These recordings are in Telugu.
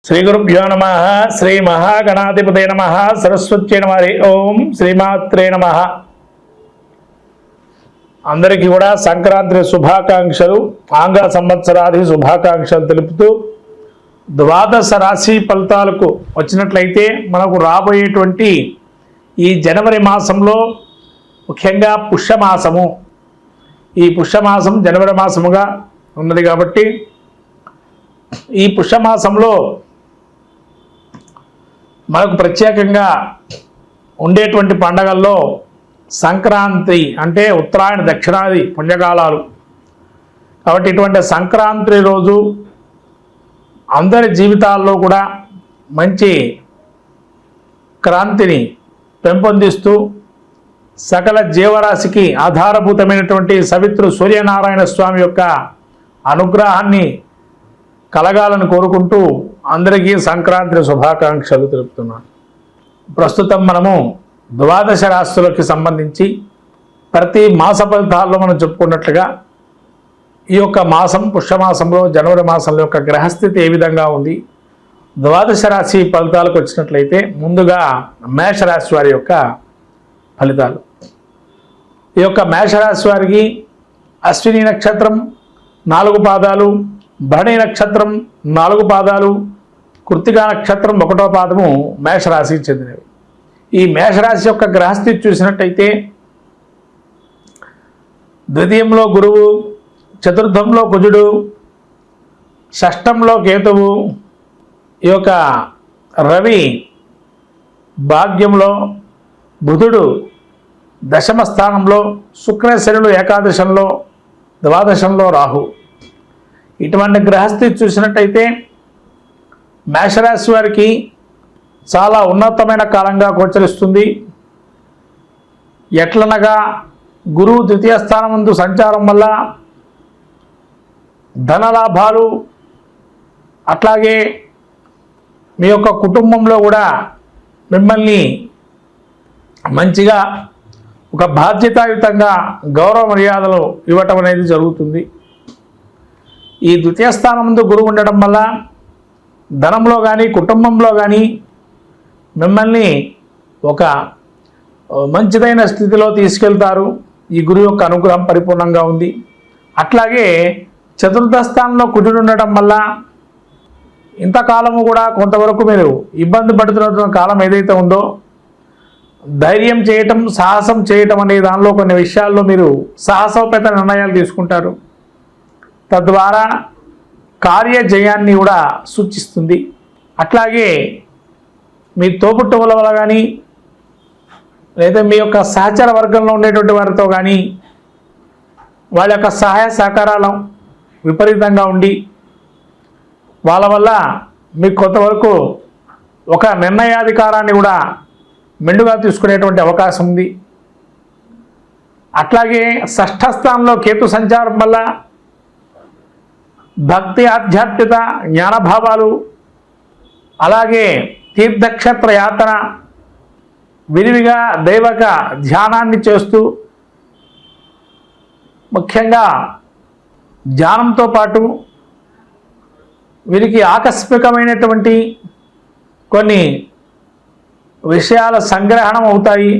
శ్రీ గురుభ్యో నమ శ్రీ మహాగణాధిపతే నమ సరస్వత్యై నమ ఓం శ్రీమాత్రే నమ. అందరికీ కూడా సంక్రాంతి శుభాకాంక్షలు, ఆంగ్ల సంవత్సరాది శుభాకాంక్షలు తెలుపుతూ ద్వాదశ రాశి ఫలితాలకు వచ్చినట్లయితే మనకు రాబోయేటువంటి ఈ జనవరి మాసంలో ముఖ్యంగా పుష్యమాసము, ఈ పుష్యమాసం జనవరి మాసముగా ఉన్నది కాబట్టి ఈ పుష్యమాసంలో మనకు ప్రత్యేకంగా ఉండేటువంటి పండగల్లో సంక్రాంతి అంటే ఉత్తరాయణ దక్షిణాది పుణ్యకాలాలు కాబట్టి ఇటువంటి సంక్రాంతి రోజు అందరి జీవితాల్లో కూడా మంచి క్రాంతిని పెంపొందిస్తూ సకల జీవరాశికి ఆధారభూతమైనటువంటి సవిత్రు సూర్యనారాయణ స్వామి యొక్క అనుగ్రహాన్ని కలగాలని కోరుకుంటూ అందరికీ సంక్రాంతి శుభాకాంక్షలు తెలుపుతున్నాను. ప్రస్తుతం మనము ద్వాదశ రాశులకి సంబంధించి ప్రతి మాస ఫలితాల్లో మనం చెప్పుకున్నట్లుగా ఈ యొక్క మాసం పుష్యమాసంలో జనవరి మాసంలో యొక్క గ్రహస్థితి ఏ విధంగా ఉంది, ద్వాదశ రాశి ఫలితాలకు వచ్చినట్లయితే ముందుగా మేషరాశి వారి యొక్క ఫలితాలు. ఈ యొక్క మేషరాశి వారికి అశ్విని నక్షత్రం 4 పాదాలు, భరణి నక్షత్రం 4 పాదాలు, కృత్తికా నక్షత్రం 1వ పాదము మేషరాశికి చెందినవి. ఈ మేషరాశి యొక్క గ్రహస్థితి చూసినట్టయితే ద్వితీయంలో గురువు, చతుర్థంలో కుజుడు, షష్టంలో కేతువు, ఈ యొక్క రవి భాగ్యంలో, బుధుడు దశమ స్థానంలో, శుక్రశనులు ఏకాదశంలో, ద్వాదశంలో రాహు. ఇటువంటి గ్రహస్థితి చూసినట్టయితే మేషరాశి వారికి చాలా ఉన్నతమైన కాలంగా గోచరిస్తుంది. ఎట్లనగా గురువు ద్వితీయ స్థానం నందు సంచారం వల్ల ధనలాభాలు, అట్లాగే మీ యొక్క కుటుంబంలో కూడా మిమ్మల్ని మంచిగా ఒక బాధ్యతాయుతంగా గౌరవ మర్యాదలు ఇవ్వటం అనేది జరుగుతుంది. ఈ ద్వితీయ స్థానం నందు గురువు ఉండడం వల్ల ధనంలో కానీ కుటుంబంలో కానీ మిమ్మల్ని ఒక మంచిదైన స్థితిలో తీసుకెళ్తారు. ఈ గురువు యొక్క అనుగ్రహం పరిపూర్ణంగా ఉంది. అట్లాగే చతుర్థ స్థానంలో కుజుడు ఉండటం వల్ల ఇంతకాలము కూడా కొంతవరకు మీరు ఇబ్బంది పడుతున్న కాలం ఏదైతే ఉందో ధైర్యం చేయటం, సాహసం చేయటం అనే దానిలో కొన్ని విషయాల్లో మీరు సాహసోపేత నిర్ణయాలు తీసుకుంటారు. తద్వారా కార్యజయాన్ని కూడా సూచిస్తుంది. అట్లాగే మీ తోబుట్టువుల వల్ల కానీ లేదా మీ యొక్క సహచర వర్గంలో ఉండేటువంటి వారితో కానీ వాళ్ళ యొక్క సహాయ సహకారాలు విపరీతంగా ఉండి వాళ్ళ వల్ల మీకు కొంతవరకు ఒక నిర్ణయాధికారాన్ని కూడా మెండుగా తీసుకునేటువంటి అవకాశం ఉంది. అట్లాగే షష్ఠ స్థానంలో కేతు సంచారం వల్ల భక్తి, ఆధ్యాత్మికత, జ్ఞానభావాలు, అలాగే తీర్థక్షేత్ర యాత్ర, విరివిగా దైవక ధ్యానాన్ని చేస్తూ ముఖ్యంగా ధ్యానంతో పాటు వీరికి ఆకస్మికమైనటువంటి కొన్ని విషయాల సంగ్రహణం అవుతాయి.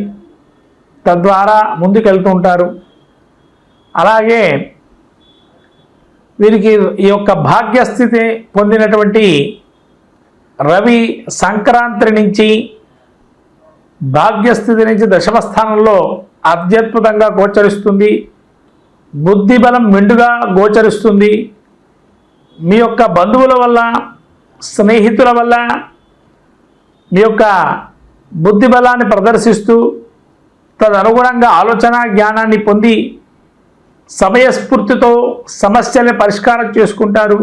తద్వారా ముందుకెళ్తూ ఉంటారు. అలాగే వీరికి ఈ యొక్క భాగ్యస్థితి పొందినటువంటి రవి సంక్రాంతి నుంచి భాగ్యస్థితి నుంచి దశమ స్థానంలో అత్యద్భుతంగా గోచరిస్తుంది. బుద్ధిబలం మెండుగా గోచరిస్తుంది. మీ యొక్క బంధువుల వల్ల, స్నేహితుల వల్ల మీ యొక్క బుద్ధిబలాన్ని ప్రదర్శిస్తూ తదనుగుణంగా ఆలోచన జ్ఞానాన్ని పొంది సమయస్ఫూర్తితో సమస్యల్ని పరిష్కారం చేసుకుంటారు.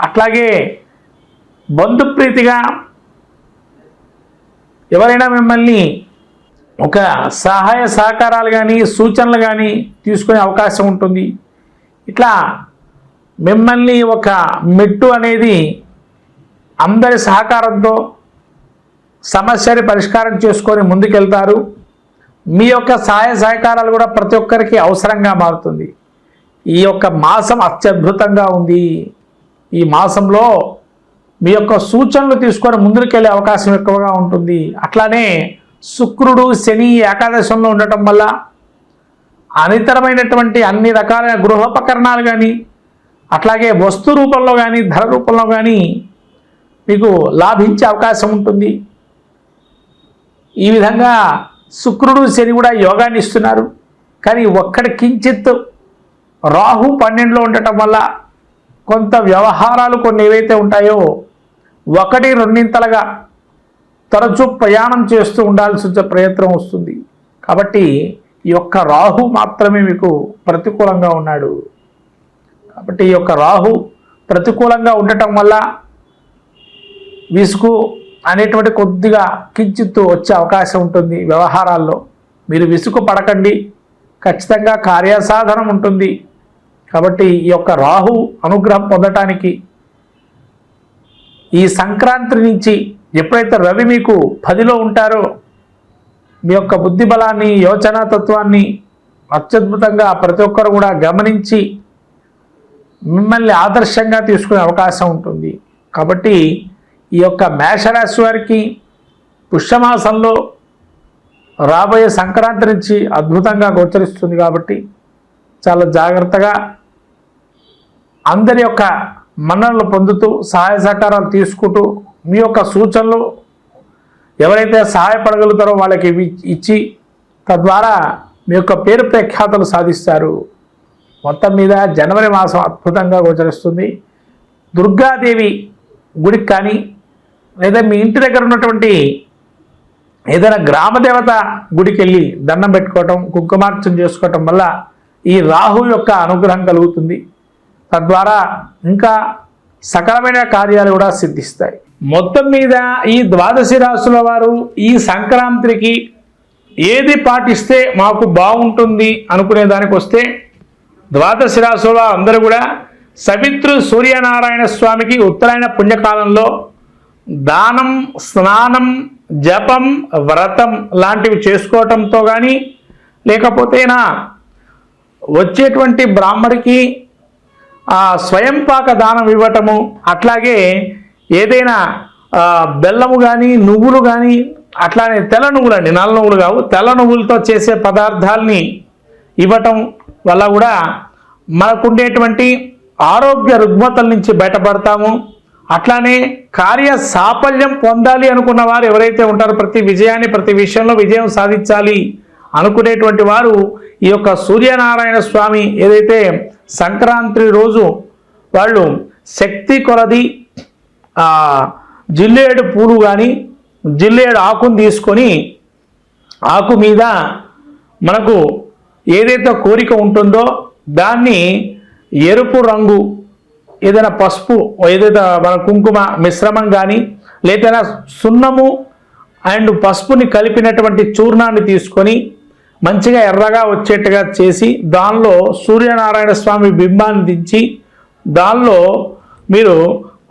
అట్లాగే బంధుప్రీతిగా ఎవరైనా మిమ్మల్ని ఒక సహాయ సహకారాలు కానీ సూచనలు కానీ తీసుకునే అవకాశం ఉంటుంది. ఇట్లా మిమ్మల్ని ఒక మెట్టు అనేది అందరి సహకారంతో సమస్యని పరిష్కారం చేసుకొని ముందుకెళ్తారు. మీ యొక్క సహాయ సహకారాలు కూడా ప్రతి ఒక్కరికి అవసరంగా మారుతుంది. ఈ యొక్క మాసం అత్యద్భుతంగా ఉంది. ఈ మాసంలో మీ యొక్క సూచనలు తీసుకొని ముందుకెళ్ళే అవకాశం ఎక్కువగా ఉంటుంది. అట్లానే శుక్రుడు శని ఏకాదశంలో ఉండటం వల్ల అనితరమైనటువంటి అన్ని రకాలైన గృహోపకరణాలు కానీ అట్లాగే వస్తు రూపంలో కానీ ధర రూపంలో కానీ మీకు లాభించే అవకాశం ఉంటుంది. ఈ విధంగా శుక్రుడు శని కూడా యోగాన్ని ఇస్తున్నారు. కానీ ఒక్కడి కించిత్ రాహు 12లో ఉండటం వల్ల కొంత వ్యవహారాలు కొన్ని ఏవైతే ఉంటాయో ఒకటి రెండింతలుగా తరచూ ప్రయాణం చేస్తూ ఉండాల్సి వచ్చే ప్రయత్నం వస్తుంది. కాబట్టి ఈ యొక్క రాహు మాత్రమే మీకు ప్రతికూలంగా ఉన్నాడు. కాబట్టి ఈ యొక్క రాహు ప్రతికూలంగా ఉండటం వల్ల విసుగు అనేటువంటి కొద్దిగా కించిత్తు వచ్చే అవకాశం ఉంటుంది వ్యవహారాల్లో. మీరు విసుగు పడకండి, ఖచ్చితంగా కార్యసాధనం ఉంటుంది. కాబట్టి ఈ యొక్క రాహు అనుగ్రహం పొందటానికి ఈ సంక్రాంతి నుంచి ఎప్పుడైతే రవి మీకు 10లో ఉంటారో మీ యొక్క బుద్ధి బలాన్ని యోచనా తత్వాన్ని అత్యద్భుతంగా ప్రతి ఒక్కరు కూడా గమనించి మిమ్మల్ని ఆదర్శంగా తీసుకునే అవకాశం ఉంటుంది. కాబట్టి ఈ యొక్క మేషరాశి వారికి పుష్యమాసంలో రాబోయే సంక్రాంతి నుంచి అద్భుతంగా గోచరిస్తుంది. కాబట్టి చాలా జాగ్రత్తగా అందరి యొక్క మన్ననలు పొందుతూ సహాయ సహకారాలు తీసుకుంటూ మీ యొక్క సూచనలు ఎవరైతే సహాయపడగలుగుతారో వాళ్ళకి ఇచ్చి తద్వారా మీ యొక్క పేరు ప్రఖ్యాతలు సాధిస్తారు. మొత్తం మీద జనవరి మాసం అద్భుతంగా గోచరిస్తుంది. దుర్గాదేవి గుడికి కానీ లేదా మీ ఇంటి దగ్గర ఉన్నటువంటి ఏదైనా గ్రామదేవత గుడికి వెళ్ళి దండం పెట్టుకోవటం, కుంకుమార్చన చేసుకోవటం వల్ల ఈ రాహు యొక్క అనుగ్రహం కలుగుతుంది. తద్వారా ఇంకా సకలమైన కార్యాలు కూడా సిద్ధిస్తాయి. మొత్తం మీద ఈ ద్వాదశి రాశుల వారు ఈ సంక్రాంతికి ఏది పాటిస్తే మాకు బాగుంటుంది అనుకునే దానికి వస్తే ద్వాదశి రాశుల అందరూ కూడా సవిత్రు సూర్యనారాయణ స్వామికి ఉత్తరాయణ పుణ్యకాలంలో దానం, స్నానం, జపం, వ్రతం లాంటివి చేసుకోవటంతో కానీ లేకపోతేనా వచ్చేటువంటి బ్రాహ్మడికి స్వయంపాక దానం ఇవ్వటము, అట్లాగే ఏదైనా బెల్లము కానీ నువ్వులు కానీ అట్లానే తెల్ల నువ్వులండి, నల్ల నువ్వులు కావు, తెల్ల నువ్వులతో చేసే పదార్థాలని ఇవ్వటం వల్ల కూడా మనకుండేటువంటి ఆరోగ్య రుగ్మతల నుంచి బయటపడతాము. అట్లానే కార్య సాఫల్యం పొందాలి అనుకున్న వారు ఎవరైతే ఉంటారో ప్రతి విజయాన్ని ప్రతి విషయంలో విజయం సాధించాలి అనుకునేటువంటి వారు ఈ యొక్క సూర్యనారాయణ స్వామి ఏదైతే సంక్రాంతి రోజు వాళ్ళు శక్తి కొలది జిల్లేడు పూలు కానీ జిల్లేడు ఆకుని తీసుకొని ఆకు మీద మనకు ఏదైతే కోరిక ఉంటుందో దాన్ని ఎరుపు రంగు ఏదైనా పసుపు ఏదైతే మన కుంకుమ మిశ్రమం కానీ లేదా సున్నము అండ్ పసుపుని కలిపినటువంటి చూర్ణాన్ని తీసుకొని మంచిగా ఎర్రగా వచ్చేట్టుగా చేసి దానిలో సూర్యనారాయణ స్వామి బింబాన్ని దించి దానిలో మీరు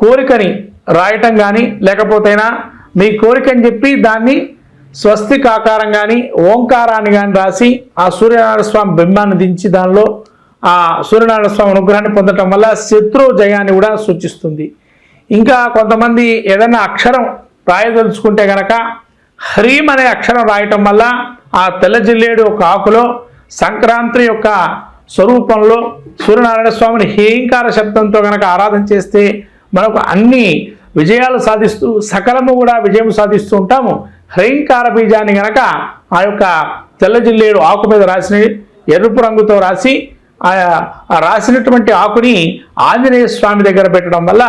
కోరికని రాయటం కానీ లేకపోతేనా మీ కోరికని చెప్పి దాన్ని స్వస్తిక్ ఆకారం కానీ ఓంకారాన్ని కానీ రాసి ఆ సూర్యనారాయణ స్వామి బింబాన్ని దించి దానిలో ఆ సూర్యనారాయణ స్వామి అనుగ్రహాన్ని పొందటం వల్ల శత్రు జయాన్ని కూడా సూచిస్తుంది. ఇంకా కొంతమంది ఏదైనా అక్షరం రాయదలుచుకుంటే కనుక హ్రీం అనే అక్షరం రాయటం వల్ల ఆ తెల్ల జిల్లేడు ఒక ఆకులో సంక్రాంతి యొక్క స్వరూపంలో సూర్యనారాయణ స్వామిని హేంకార శబ్దంతో కనుక ఆరాధన చేస్తే మనకు అన్ని విజయాలు సాధిస్తూ సకలము కూడా విజయం సాధిస్తూ ఉంటాము. హ్రీంకార బీజాన్ని కనుక ఆ యొక్క తెల్ల జిల్లేడు ఆకు మీద రాసిన ఎరుపు రంగుతో రాసి ఆ రాసినటువంటి ఆకుని ఆంజనేయ స్వామి దగ్గర పెట్టడం వల్ల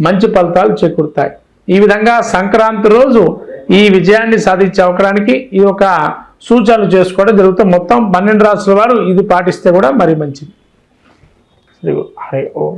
మంచి ఫలితాలు చేకూరుతాయి. ఈ విధంగా సంక్రాంతి రోజు ఈ విజయాన్ని సాధించే అవకాశానికి ఈ యొక్క సూచనలు చేసుకోవడం జరుగుతుంది. మొత్తం 12 రాసుల వారు ఇది పాటిస్తే కూడా మరి మంచిది. హరి ఓం.